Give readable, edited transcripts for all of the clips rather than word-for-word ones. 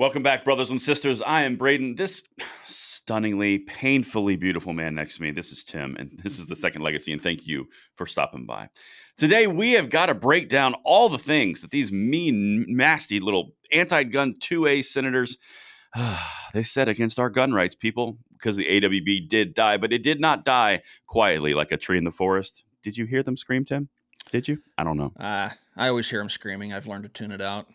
Welcome back, brothers and sisters. I am Braden. This stunningly, painfully beautiful man next to me, this is Tim, and this is The Second Legacy, and thank you for stopping by. Today, we have got to break down all the things that these mean, nasty little anti-gun 2A senators, they said against our gun rights, people, because the AWB did die, but it did not die quietly like a tree in the forest. Did you hear them scream, Tim? Did you? I don't know. I always hear them screaming. I've learned to tune it out.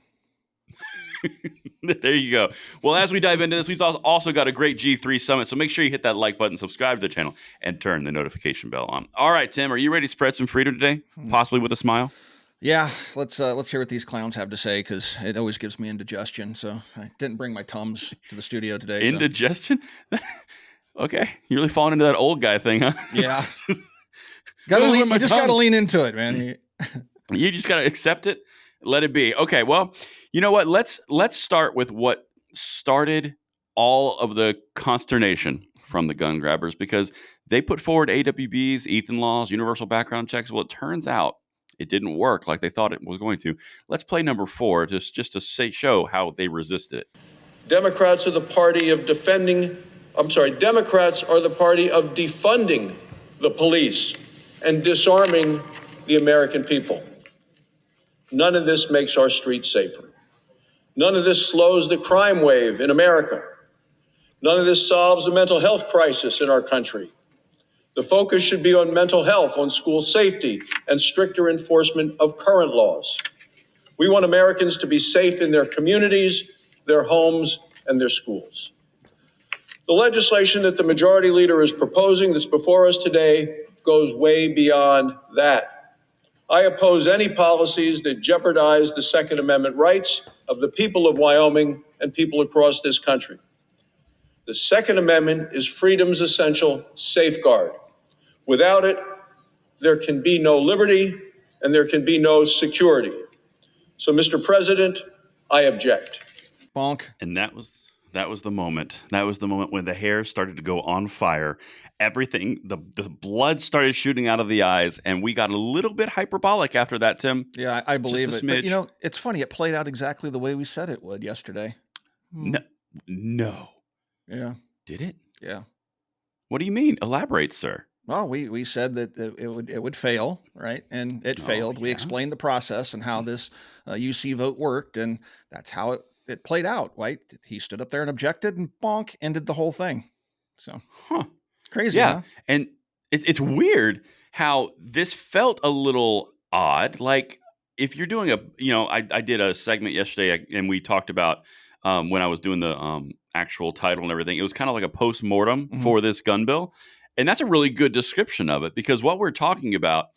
There you go. Well, as we dive into this, we've also got a great G3 summit. So make sure you hit that like button, subscribe to the channel, and turn the notification bell on. All right, Tim, are you ready to spread some freedom today? Possibly with a smile? Yeah, let's hear what these clowns have to say, because it always gives me indigestion. So I didn't bring my Tums to the studio today. Indigestion? Okay, you're really falling into that old guy thing, huh? Yeah. You just got to lean into it, man. You just got to accept it. Let it be. Okay, well, you know what? Let's start with what started all of the consternation from the gun grabbers, because they put forward AWBs, Ethan laws, universal background checks. Well, it turns out it didn't work like they thought it was going to. Let's play number 4 just to show how they resisted it. Democrats are the party of Democrats are the party of defunding the police and disarming the American people. None of this makes our streets safer. None of this slows the crime wave in America. None of this solves the mental health crisis in our country. The focus should be on mental health, on school safety, and stricter enforcement of current laws. We want Americans to be safe in their communities, their homes, and their schools. The legislation that the majority leader is proposing that's before us today goes way beyond that. I oppose any policies that jeopardize the Second Amendment rights of the people of Wyoming and people across this country. The Second Amendment is freedom's essential safeguard. Without it, there can be no liberty and there can be no security. So, Mr. President, I object. Bonk. And that was the moment. That was the moment when the hair started to go on fire. Everything, the blood started shooting out of the eyes, and we got a little bit hyperbolic after that, Tim. Yeah, I believe it. But, it's funny. It played out exactly the way we said it would yesterday. No. Yeah. Did it? Yeah. What do you mean? Elaborate, sir. Well, we said that it would fail, right? And it failed. Yeah. We explained the process and how this UC vote worked, and that's how it played out, right? He stood up there and objected, and bonk, ended the whole thing. So, crazy, yeah. Huh? And it's weird how this felt a little odd. Like, if you're doing I did a segment yesterday, and we talked about when I was doing the actual title and everything. It was kind of like a post-mortem for this gun bill. And that's a really good description of it, because what we're talking about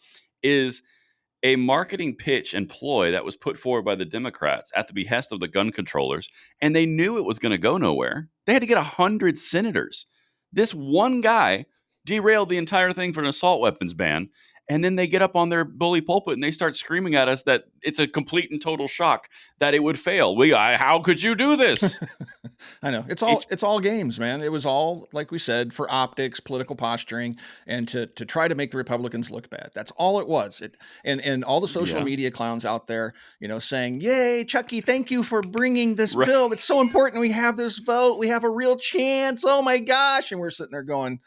is a marketing pitch and ploy that was put forward by the Democrats at the behest of the gun controllers, and they knew it was going to go nowhere. They had to get 100 senators. This one guy derailed the entire thing for an assault weapons ban, and then they get up on their bully pulpit and they start screaming at us that it's a complete and total shock that it would fail. How could you do this? I know. It's all games, man. It was all, like we said, for optics, political posturing, and to try to make the Republicans look bad. That's all it was. And all the social media clowns out there, saying, "Yay, Chucky, thank you for bringing this bill. It's so important. We have this vote. We have a real chance. Oh my gosh!" And we're sitting there going,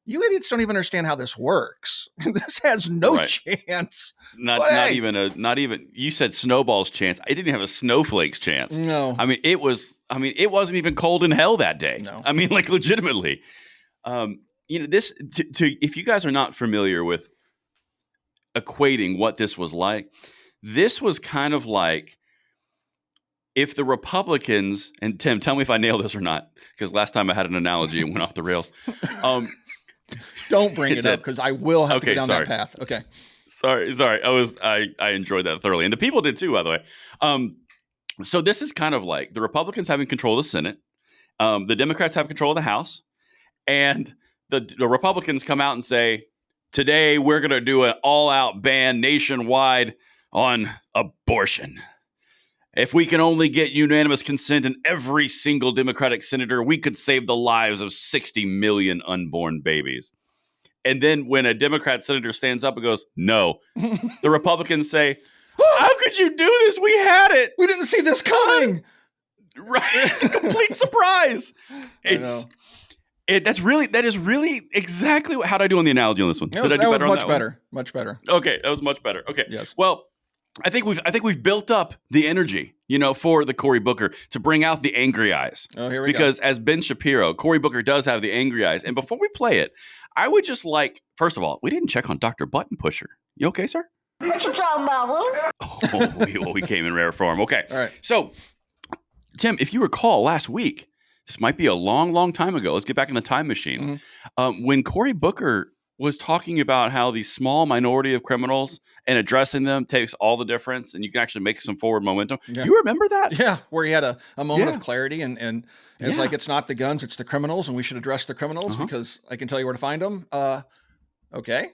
"You idiots don't even understand how this works. This has no chance." Not even. You said snowball's chance. I didn't have a snowflake's chance. No. It wasn't even cold in hell that day. No. Like, legitimately. This if you guys are not familiar with equating what this was like, this was kind of like if the Republicans, and Tim, tell me if I nail this or not, because last time I had an analogy and went off the rails. Don't bring it up, because I will have to get down that path. Okay. Sorry. I enjoyed that thoroughly. And the people did too, by the way. So this is kind of like the Republicans having control of the Senate. The Democrats have control of the House. And the Republicans come out and say, today we're going to do an all-out ban nationwide on abortion. If we can only get unanimous consent in every single Democratic senator, we could save the lives of 60 million unborn babies. And then when a Democrat senator stands up and goes, no, the Republicans say, how could you do this? We had it. We didn't see this coming. Right. It's a complete surprise. It's that is really exactly how did I do on the analogy on this one? Did I do better on that one? Much better. Okay, that was much better. Okay. Yes. Well, I think we've built up the energy, for the Cory Booker to bring out the angry eyes. Oh, here we go. Because as Ben Shapiro, Cory Booker does have the angry eyes. And before we play it, I would just like, first of all, we didn't check on Dr. Button Pusher. You okay, sir? What you talking about, Wolf? We came in rare form. Okay. All right. So, Tim, if you recall last week, this might be a long, long time ago. Let's get back in the time machine. Mm-hmm. When Cory Booker was talking about how the small minority of criminals and addressing them takes all the difference and you can actually make some forward momentum. Yeah. You remember that? Yeah, where he had a moment of clarity and it's like, it's not the guns, it's the criminals, and we should address the criminals because I can tell you where to find them. Okay.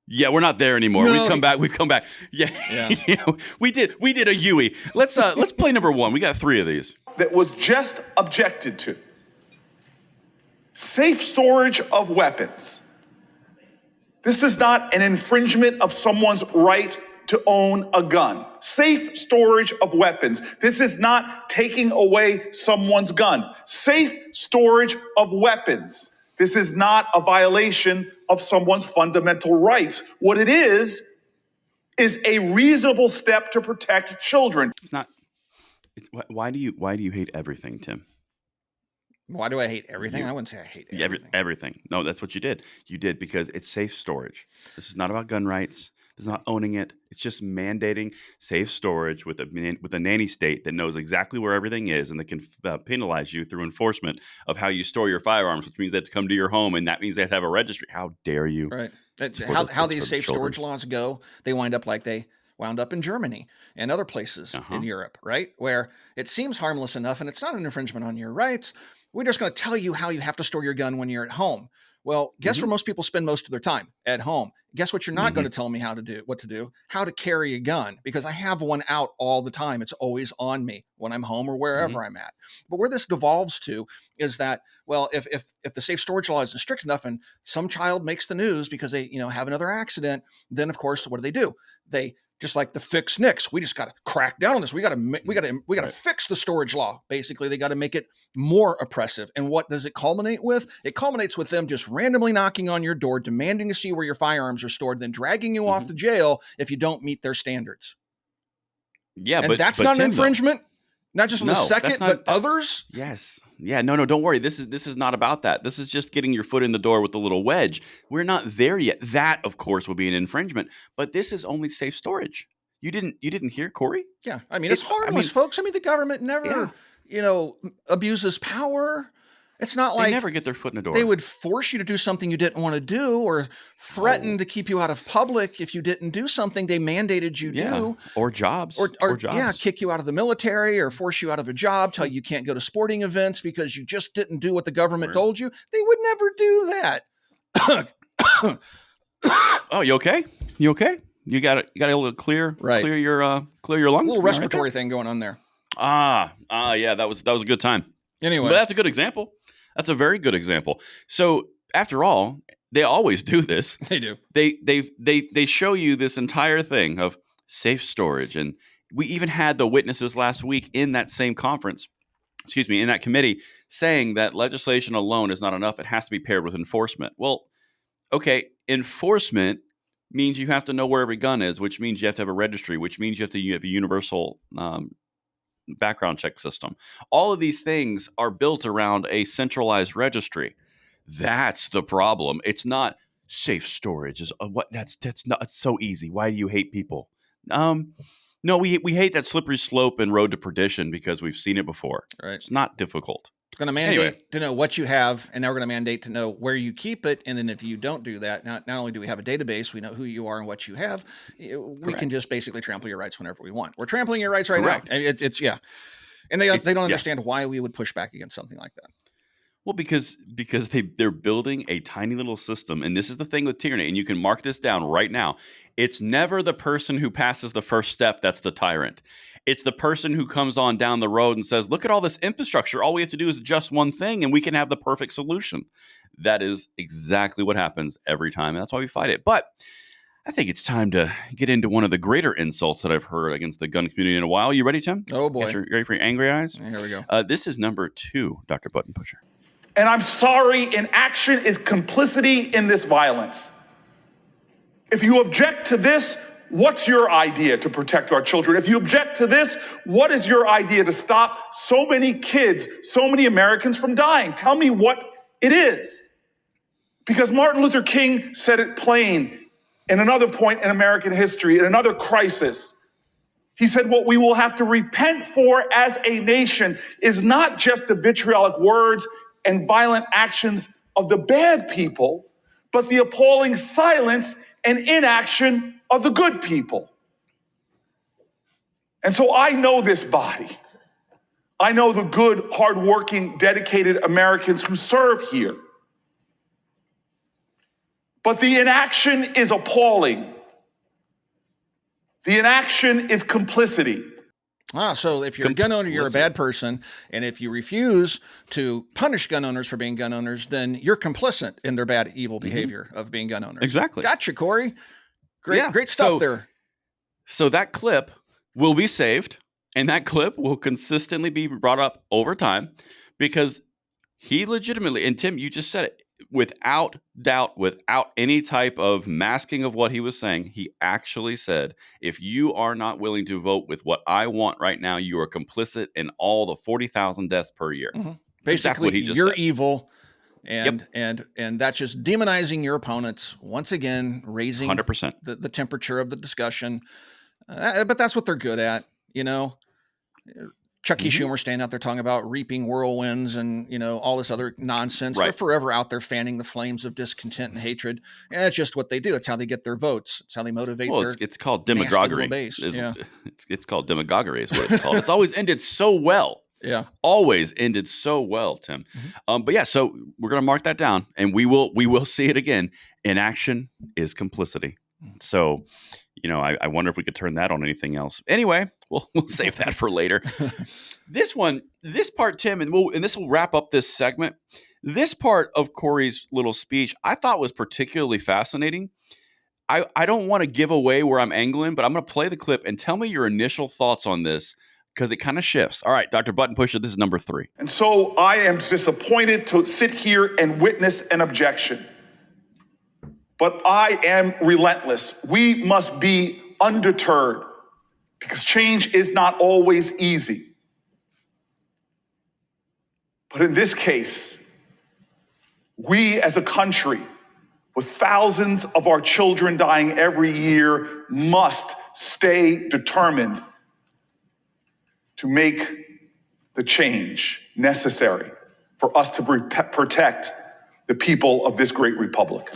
Yeah, we're not there anymore. No. We've come back. Yeah. We did a Huey. Let's play number one. We got 3 of these. That was just objected to. Safe storage of weapons. This is not an infringement of someone's right to own a gun. Safe storage of weapons. This is not taking away someone's gun. Safe storage of weapons. This is not a violation of someone's fundamental rights. What it is a reasonable step to protect children. It's not. Why do you hate everything, Tim? Why do I hate everything? I wouldn't say I hate everything. Everything. No, that's what you did. You did because it's safe storage. This is not about gun rights. This is not owning it. It's just mandating safe storage with a nanny state that knows exactly where everything is and that can penalize you through enforcement of how you store your firearms, which means they have to come to your home, and that means they have to have a registry. How dare you? Right. How these safe storage laws go, they wind up like they wound up in Germany and other places in Europe, right? Where it seems harmless enough and it's not an infringement on your rights. We're just going to tell you how you have to store your gun when you're at home. Well, guess where most people spend most of their time? At home. Guess what you're not going to tell me what to do? How to carry a gun, because I have one out all the time. It's always on me when I'm home or wherever I'm at. But where this devolves to is that, well, if the safe storage law isn't strict enough and some child makes the news because they, have another accident, then of course, what do? They just like the fix NICS. We just got to crack down on this. We got to fix the storage law. Basically, they got to make it more oppressive. And what does it culminate with? It culminates with them just randomly knocking on your door, demanding to see where your firearms are stored, then dragging you off to jail if you don't meet their standards. Yeah, and that's not an infringement. Not just on the second, but others? Yes. Yeah, no, don't worry. This is not about that. This is just getting your foot in the door with a little wedge. We're not there yet. That, of course, would be an infringement, but this is only safe storage. You didn't hear Cory? Yeah. I mean, it's harmless, folks. I mean, the government never, abuses power. It's not like they never get their foot in the door. They would force you to do something you didn't want to do or threaten to keep you out of public if you didn't do something they mandated you do. Or jobs. Or jobs. Yeah, kick you out of the military or force you out of a job, tell you can't go to sporting events because you just didn't do what the government told you. They would never do that. Oh, you okay? You okay? You got a little clear your lungs? A little respiratory thing going on there. Yeah, that was a good time. Anyway. But that's a good example. That's a very good example. So after all, they always do this. They do. They show you this entire thing of safe storage. And we even had the witnesses last week in that same conference, in that committee, saying that legislation alone is not enough. It has to be paired with enforcement. Well, okay, enforcement means you have to know where every gun is, which means you have to have a registry, which means you have a universal background check system. All of these things are built around a centralized registry. That's the problem. It's not safe storage. That's not. It's so easy. Why do you hate people? No, we hate that slippery slope and road to perdition because we've seen it before. Right. It's not difficult. Going to mandate to know what you have, and now we're going to mandate to know where you keep it. And then if you don't do that, not only do we have a database, we know who you are and what you have. We can just basically trample your rights whenever we want. We're trampling your rights right now. It's and they don't understand why we would push back against something like that. Well, because they're building a tiny little system, and this is the thing with tyranny, and you can mark this down right now. It's never the person who passes the first step that's the tyrant. It's the person who comes on down the road and says, look at all this infrastructure. All we have to do is adjust one thing and we can have the perfect solution. That is exactly what happens every time. And that's why we fight it. But I think it's time to get into one of the greater insults that I've heard against the gun community in a while. You ready, Tim? Oh, boy. You ready for your angry eyes? Here we go. This is number 2, Dr. Button Pusher. And I'm sorry, inaction is complicity in this violence. If you object to this, what's your idea to protect our children? If you object to this, what is your idea to stop so many kids, so many Americans from dying? Tell me what it is. Because Martin Luther King said it plain in another point in American history, in another crisis. He said, what we will have to repent for as a nation is not just the vitriolic words and violent actions of the bad people, but the appalling silence and inaction of the good people. And so I know this body. I know the good, hardworking, dedicated Americans who serve here. But the inaction is appalling. The inaction is complicity. So if you're a gun owner, you're a bad person. And if you refuse to punish gun owners for being gun owners, then you're complicit in their bad, evil behavior of being gun owners. Exactly. Gotcha, Corey. Great stuff there. So that clip will be saved, and that clip will consistently be brought up over time because he legitimately, and Tim, you just said it, without doubt, without any type of masking of what he was saying, he actually said, if you are not willing to vote with what I want right now, you are complicit in all the 40,000 deaths per year. Mm-hmm. Basically, you're said. Evil. And that's just demonizing your opponents once again, raising 100% the temperature of the discussion. But that's what they're good at, you know. Chucky Schumer standing out there talking about reaping whirlwinds and, you know, all this other nonsense. Right. They're forever out there fanning the flames of discontent and hatred. And it's just what they do. It's how they get their votes. It's how they motivate their it's called demagoguery. Base. It's called demagoguery is what it's called. It's always ended so well. Yeah. Always ended so well, Tim. But yeah, so we're going to mark that down and we will see it again. Inaction is complicity. So, you know, I wonder if we could turn that on anything else. Anyway, we'll save that for later. This part, Tim, and this will wrap up this segment. This part of Corey's little speech I thought was particularly fascinating. I don't want to give away where I'm angling, but I'm going to play the clip and tell me your initial thoughts on this because it kind of shifts. All right, Dr. Button Pusher, this is number 3. And so I am disappointed to sit here and witness an objection. But I am relentless. We must be undeterred because change is not always easy. But in this case, we as a country, with thousands of our children dying every year, must stay determined to make the change necessary for us to protect the people of this great republic.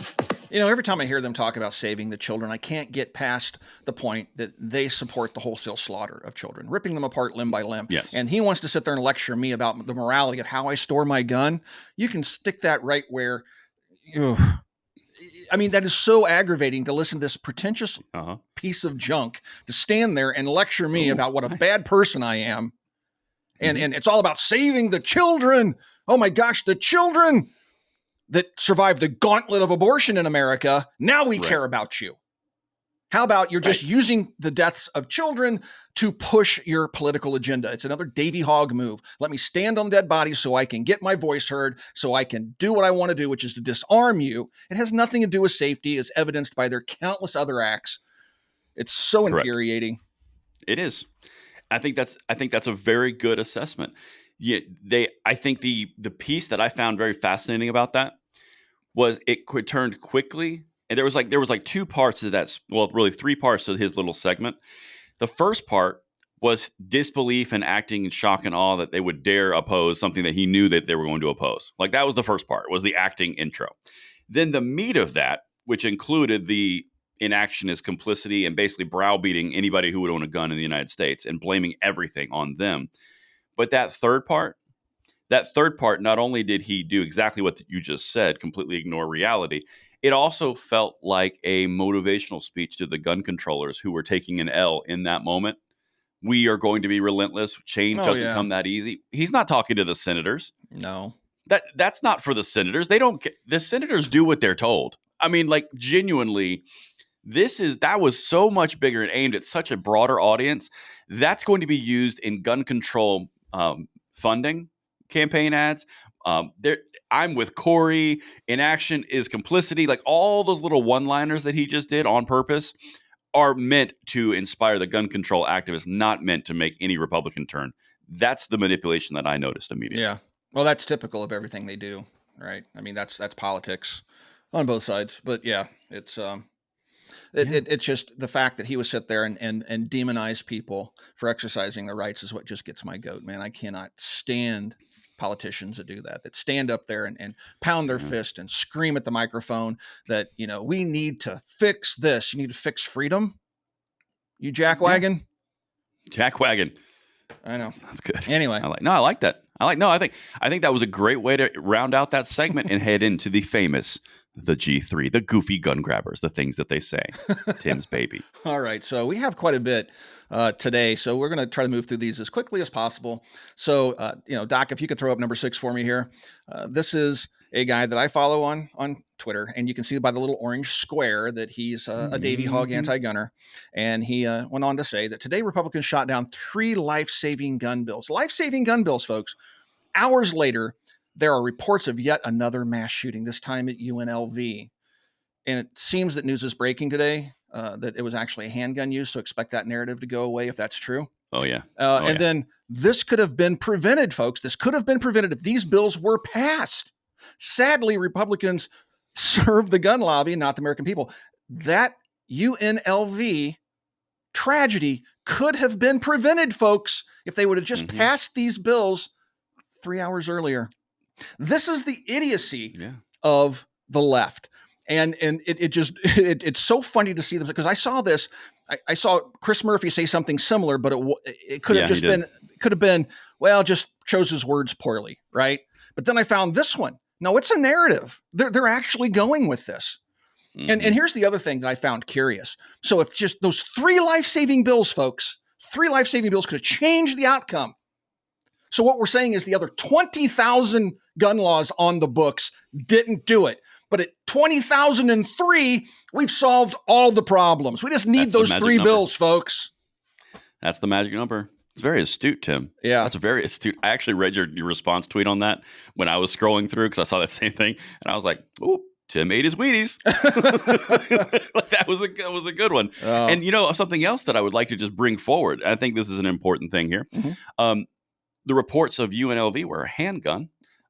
You know, every time I hear them talk about saving the children, I can't get past the point that they support the wholesale slaughter of children, ripping them apart limb by limb. Yes. And he wants to sit there and lecture me about the morality of how I store my gun. You can stick that right where, I mean, that is so aggravating to listen to this pretentious piece of junk to stand there and lecture me about what a bad person I am. And it's all about saving the children. Oh my gosh, the children that survived the gauntlet of abortion in America. Now we care about you. How about you're just using the deaths of children to push your political agenda? It's another Davy Hogg move. Let me stand on dead bodies so I can get my voice heard, so I can do what I want to do, which is to disarm you. It has nothing to do with safety, as evidenced by their countless other acts. It's so infuriating. It is. I think that's a very good assessment. Yeah, I think the piece that I found very fascinating about that was it turned quickly, and there was like 2 parts to that. Well, really 3 parts to his little segment. The first part was disbelief and acting in shock and awe that they would dare oppose something that he knew that they were going to oppose. Like that was the first part, was the acting intro. Then the meat of that, which included the inaction is complicity and basically browbeating anybody who would own a gun in the United States and blaming everything on them. But that third part, not only did he do exactly what you just said, completely ignore reality, it also felt like a motivational speech to the gun controllers who were taking an L in that moment. We are going to be relentless. Change doesn't come that easy. He's not talking to the senators. No. That's not for the senators. The senators do what they're told. I mean, like genuinely, That was so much bigger and aimed at such a broader audience. That's going to be used in gun control funding campaign ads. I'm with Corey. Inaction is complicity. Like all those little one-liners that he just did on purpose are meant to inspire the gun control activists, not meant to make any Republican turn. That's the manipulation that I noticed immediately. Yeah. Well, that's typical of everything they do, right? I mean, that's politics on both sides. But yeah, it's it's just the fact that he would sit there and demonize people for exercising their rights is what just gets my goat, man. I cannot stand politicians that do that stand up there and pound their fist and scream at the microphone that, we need to fix this. You need to fix freedom. You jackwagon. Jackwagon. I know. That's good. Anyway. I like that. I think that was a great way to round out that segment and head into the famous, the G3, the goofy gun grabbers, the things that they say. Tim's baby. All right. So we have quite a bit today. So we're going to try to move through these as quickly as possible. So, Doc, if you could throw up number 6 for me here. This is a guy that I follow on Twitter, and you can see by the little orange square that he's a Davy Hog anti-gunner. And he went on to say that today Republicans shot down 3 life-saving gun bills. Life-saving gun bills, folks. Hours later, there are reports of yet another mass shooting, this time at UNLV. And it seems that news is breaking today that it was actually a handgun use. So expect that narrative to go away if that's true. Oh, yeah. Then this could have been prevented, folks. This could have been prevented if these bills were passed. Sadly, Republicans serve the gun lobby, not the American people. That UNLV tragedy could have been prevented, folks, if they would have just passed these bills 3 hours earlier. This is the idiocy of the left. And it's so funny to see them, because I saw this. I saw Chris Murphy say something similar, but it could have been, well, just chose his words poorly, right? But then I found this one. No, it's a narrative. They're actually going with this. And here's the other thing that I found curious. So if just those 3 life-saving bills, folks, 3 life-saving bills could have changed the outcome. So what we're saying is the other 20,000 gun laws on the books didn't do it. But at 20,003, we've solved all the problems. We just need those 3 bills, folks. That's the magic number. It's very astute, Tim. Yeah. That's very astute. I actually read your response tweet on that when I was scrolling through, because I saw that same thing. And I was like, ooh, Tim ate his Wheaties. That was a good one. Oh. And, something else that I would like to just bring forward, I think this is an important thing here. The reports of UNLV were a handgun,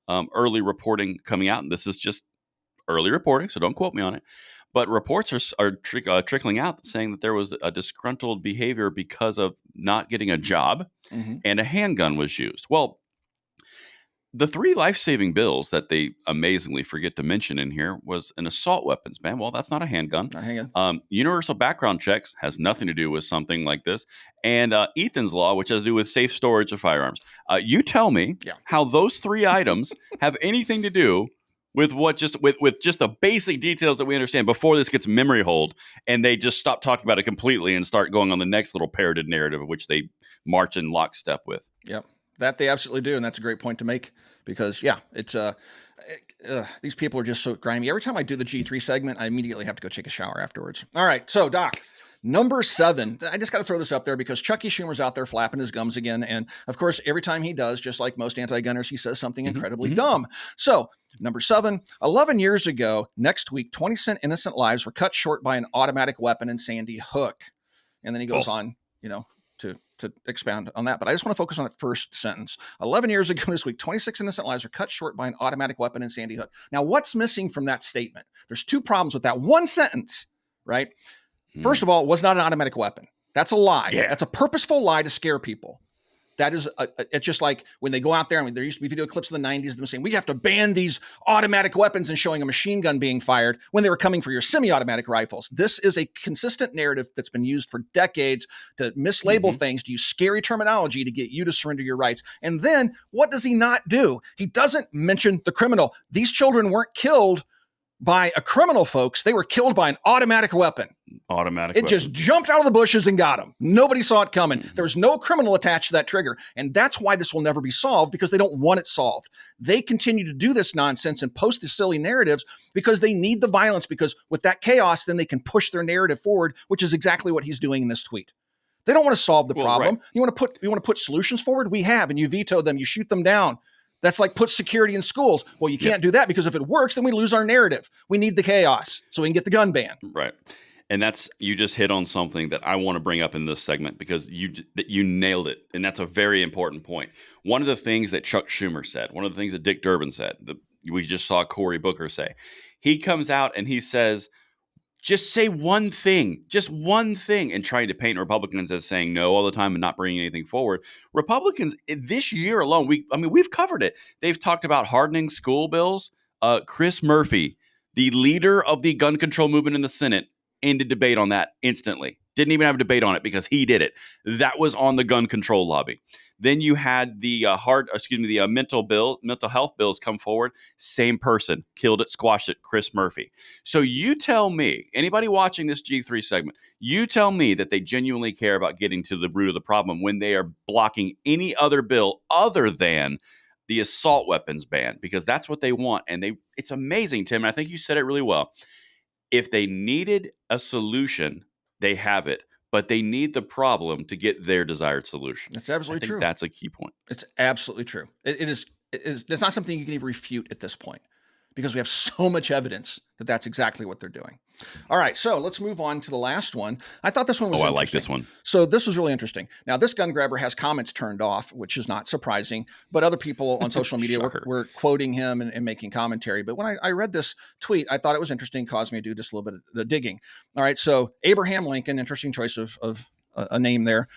early reporting coming out. And this is just early reporting, so don't quote me on it. But reports are trickling out saying that there was a disgruntled behavior because of not getting a job, and a handgun was used. Well, the 3 life-saving bills that they amazingly forget to mention in here was an assault weapons ban. Well, that's not a handgun. Not a handgun. Universal background checks has nothing to do with something like this. And Ethan's Law, which has to do with safe storage of firearms. You tell me how those 3 items have anything to do with with just the basic details that we understand before this gets memory hold, and they just stop talking about it completely and start going on the next little parroted narrative of which they march in lockstep with. Yep. That they absolutely do, and that's a great point to make, because it's these people are just so grimy. Every time I do the G3 segment, I immediately have to go take a shower afterwards. All right, so Doc, number 7. I just got to throw this up there because Chucky Schumer's out there flapping his gums again, and of course, every time he does, just like most anti-gunners, he says something incredibly dumb. So number 7, 11 years ago, next week, 20 innocent lives were cut short by an automatic weapon in Sandy Hook, and then he goes on, to expound on that. But I just want to focus on that first sentence. 11 years ago this week, 26 innocent lives were cut short by an automatic weapon in Sandy Hook. Now, what's missing from that statement? There's 2 problems with that one sentence, right? First of all, it was not an automatic weapon. That's a lie. Yeah. That's a purposeful lie to scare people. That is, it's just like when they go out there, there used to be video clips in the 90s of them saying, we have to ban these automatic weapons, and showing a machine gun being fired when they were coming for your semi-automatic rifles. This is a consistent narrative that's been used for decades to mislabel things, to use scary terminology to get you to surrender your rights. And then what does he not do? He doesn't mention the criminal. These children weren't killed by a criminal, folks. They were killed by an automatic weapon. It just jumped out of the bushes and got them. Nobody saw it coming. There was no criminal attached to that trigger. And that's why this will never be solved, because they don't want it solved. They continue to do this nonsense and post the silly narratives because they need the violence, because with that chaos, then they can push their narrative forward, which is exactly what he's doing in this tweet. They don't want to solve the problem. Right. You want to put solutions forward? We have, and you veto them, you shoot them down. That's like put security in schools. Well, you can't do that, because if it works, then we lose our narrative. We need the chaos so we can get the gun ban. Right. And you just hit on something that I want to bring up in this segment, because you nailed it. And that's a very important point. One of the things that Chuck Schumer said, one of the things that Dick Durbin said, we just saw Cory Booker say, he comes out and he says, just say one thing, and trying to paint Republicans as saying no all the time and not bringing anything forward. Republicans this year alone, we've covered it. They've talked about hardening school bills. Chris Murphy, the leader of the gun control movement in the Senate, ended debate on that instantly. Didn't even have a debate on it because he did it. That was on the gun control lobby. Then you had the mental health bills come forward. Same person, killed it, squashed it, Chris Murphy. So you tell me, anybody watching this G3 segment, you tell me that they genuinely care about getting to the root of the problem when they are blocking any other bill other than the assault weapons ban, because that's what they want. And it's amazing, Tim, and I think you said it really well. If they needed a solution, they have it, but they need the problem to get their desired solution. That's absolutely true. That's a key point. It's absolutely true. It's not something you can even refute at this point, because we have so much evidence that that's exactly what they're doing. All right, so let's move on to the last one. I thought this one was interesting. I like this one. So this was really interesting. Now, this gun grabber has comments turned off, which is not surprising, but other people on social media were quoting him and making commentary. But when I read this tweet, I thought it was interesting, caused me to do just a little bit of digging. All right, so Abraham Lincoln, interesting choice of a name there.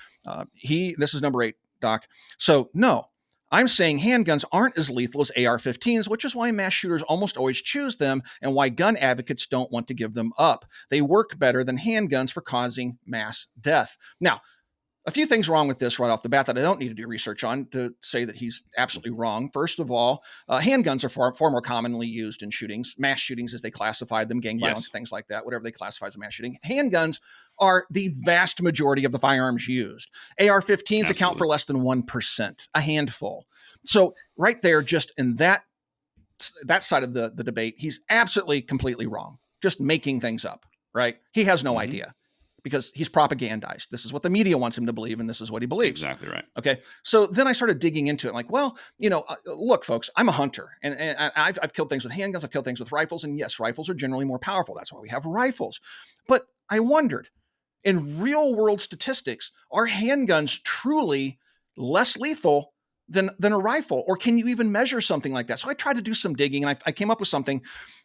This is number 8, Doc. So no, I'm saying handguns aren't as lethal as AR-15s, which is why mass shooters almost always choose them and why gun advocates don't want to give them up. They work better than handguns for causing mass death. Now, a few things wrong with this right off the bat that I don't need to do research on to say that he's absolutely wrong. First of all, handguns are far more commonly used in shootings, mass shootings as they classify them, gang violence, things like that, whatever they classify as a mass shooting. Handguns are the vast majority of the firearms used. AR-15s account for less than 1%, a handful. So right there, just in that side of the debate, he's absolutely completely wrong, just making things up, right? He has no idea, because he's propagandized. This is what the media wants him to believe, and this is what he believes. Exactly right. Okay. So then I started digging into it. Like, well, look, folks, I'm a hunter, and I've killed things with handguns. I've killed things with rifles. And yes, rifles are generally more powerful. That's why we have rifles. But I wondered, in real world statistics, are handguns truly less lethal than a rifle? Or can you even measure something like that? So I tried to do some digging, and I came up with something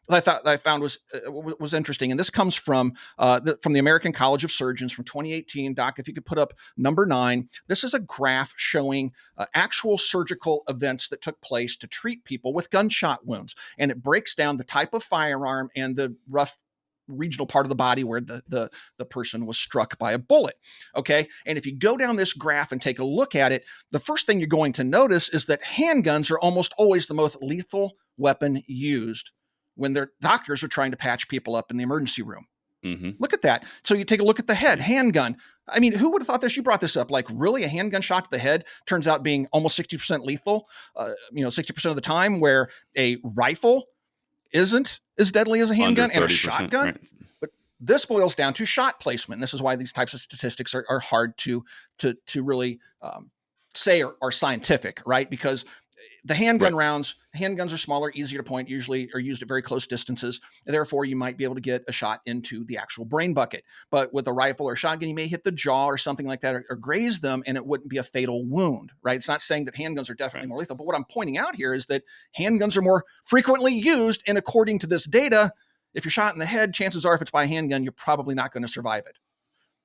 that I found was interesting. And this comes from the American College of Surgeons from 2018. Doc, if you could put up number 9, this is a graph showing actual surgical events that took place to treat people with gunshot wounds. And it breaks down the type of firearm and the rough regional part of the body where the person was struck by a bullet. Okay. And if you go down this graph and take a look at it, the first thing you're going to notice is that handguns are almost always the most lethal weapon used when their doctors are trying to patch people up in the emergency room. Look at that. So you take a look at the head, handgun. I mean, who would have thought this? You brought this up. Like, really, a handgun shot to the head turns out being almost 60% lethal, 60% of the time, where a rifle isn't as deadly as a handgun and a shotgun. Right. But this boils down to shot placement. And this is why these types of statistics are hard to really say are scientific, right? Because the handgun rounds, handguns are smaller, easier to point, usually are used at very close distances. Therefore, you might be able to get a shot into the actual brain bucket. But with a rifle or a shotgun, you may hit the jaw or something like that, or graze them, and it wouldn't be a fatal wound, right? It's not saying that handguns are definitely more lethal. But what I'm pointing out here is that handguns are more frequently used. And according to this data, if you're shot in the head, chances are if it's by a handgun, you're probably not going to survive it.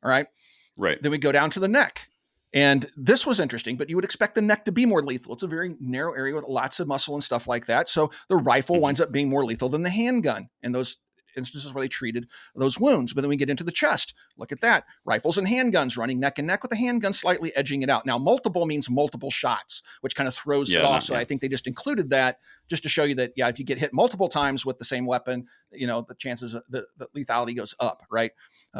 All right. Right. Then we go down to the neck. And this was interesting, but you would expect the neck to be more lethal. It's a very narrow area with lots of muscle and stuff like that. So the rifle winds up being more lethal than the handgun in instances where they treated those wounds. But then we get into the chest. Look at that. Rifles and handguns running neck and neck with the handgun slightly edging it out. Now, multiple means multiple shots, which kind of throws it off. So I think they just included that just to show you that, if you get hit multiple times with the same weapon, the chances of the lethality goes up, right?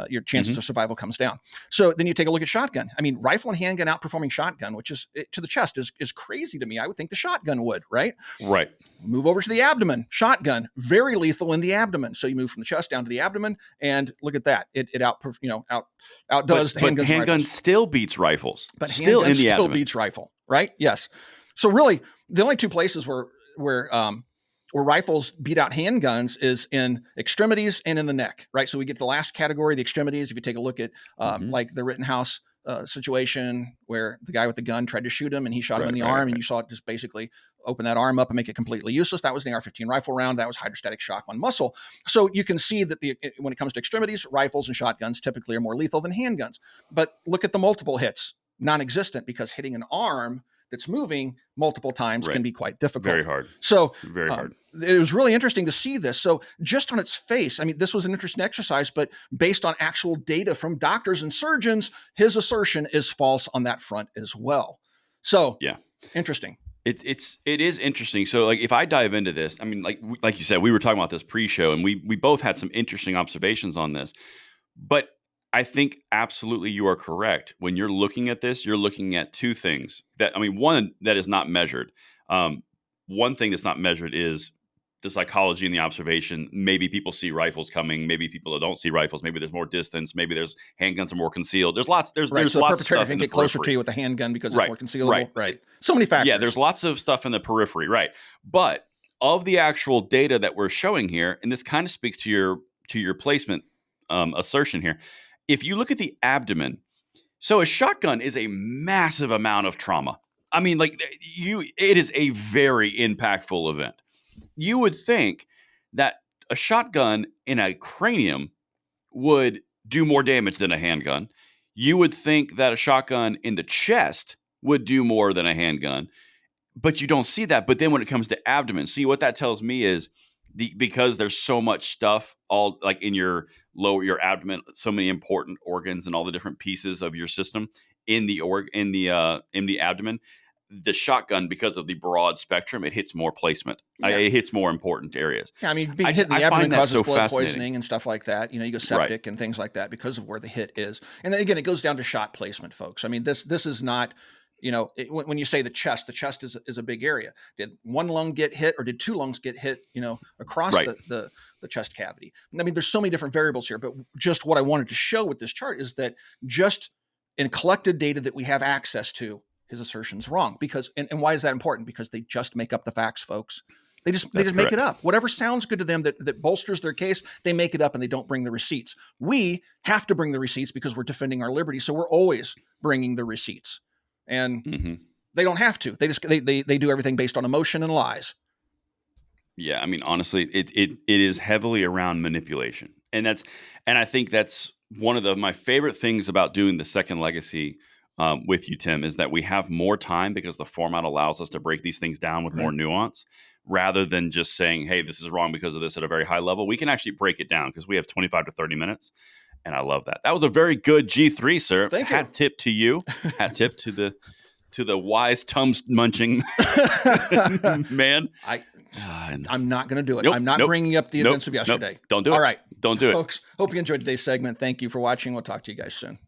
Your chances of survival comes down. So then you take a look at shotgun. I mean, rifle and handgun outperforming shotgun, which is to the chest is crazy to me. I would think the shotgun would, right? Right. Move over to the abdomen. Shotgun, very lethal in the abdomen. So you move from the chest down to the abdomen, and look at that. It outdoes the handguns. But handgun still beats rifles. But still handgun in the still abdomen. beats rifle, right? Yes. So really, the only two places where rifles beat out handguns is in extremities and in the neck, right? So we get the last category, the extremities. If you take a look at like the Rittenhouse situation where the guy with the gun tried to shoot him and he shot him in the arm, and you saw it just basically open that arm up and make it completely useless. That was an AR-15 rifle round. That was hydrostatic shock on muscle. So you can see that when it comes to extremities, rifles and shotguns typically are more lethal than handguns. But look at the multiple hits, non-existent, because hitting an arm that's moving multiple times can be quite difficult. Very hard. So very hard. It was really interesting to see this. So just on its face, I mean, this was an interesting exercise, but based on actual data from doctors and surgeons, his assertion is false on that front as well. So interesting. It is interesting. So like if I dive into this, I mean, like you said, we were talking about this pre-show, and we both had some interesting observations on this. But I think absolutely you are correct. When you're looking at this, you're looking at two things. One that is not measured. One thing that's not measured is the psychology and the observation. Maybe people see rifles coming. Maybe people don't see rifles. Maybe there's more distance. Maybe there's handguns are more concealed. There's lots. There's so lots the of perpetrator stuff can in get the closer periphery. to you with a handgun because it's more concealable. Right. Right. So many factors. Yeah, there's lots of stuff in the periphery. Right. But of the actual data that we're showing here, and this kind of speaks to your placement assertion here. If you look at the abdomen, so a shotgun is a massive amount of trauma. I mean, it is a very impactful event. You would think that a shotgun in a cranium would do more damage than a handgun. You would think that a shotgun in the chest would do more than a handgun, but you don't see that. But then when it comes to abdomen, see what that tells me is because there's so much stuff all like in your abdomen, so many important organs and all the different pieces of your system in the abdomen. The shotgun, because of the broad spectrum, it hits more placement. It hits more important areas. Yeah, I mean, being hit in the abdomen causes blood fascinating. poisoning and stuff like that. You go septic and things like that because of where the hit is. And then again, it goes down to shot placement, folks. I mean, this is not, when you say the chest is a big area. Did one lung get hit or did two lungs get hit, across the chest cavity? I mean, there's so many different variables here, but just what I wanted to show with this chart is that just in collected data that we have access to, his assertion's wrong. Because and why is that important? Because they just make up the facts, folks. They just make it up. Whatever sounds good to them that bolsters their case, they make it up and they don't bring the receipts. We have to bring the receipts because we're defending our liberty. So we're always bringing the receipts. And they don't have to. They just they do everything based on emotion and lies. Yeah, I mean, honestly, it is heavily around manipulation, and I think that's one of my favorite things about doing the Second Legacy with you, Tim, is that we have more time because the format allows us to break these things down with more nuance, rather than just saying, "Hey, this is wrong because of this" at a very high level. We can actually break it down because we have 25 to 30 minutes. And I love that. That was a very good G3, sir. Thank you. Hat tip to you. Hat tip to the wise Tums munching man. I'm not going to do it. Nope, I'm not bringing up the events of yesterday. Don't do it. All right. Don't do it. Folks, hope you enjoyed today's segment. Thank you for watching. We'll talk to you guys soon.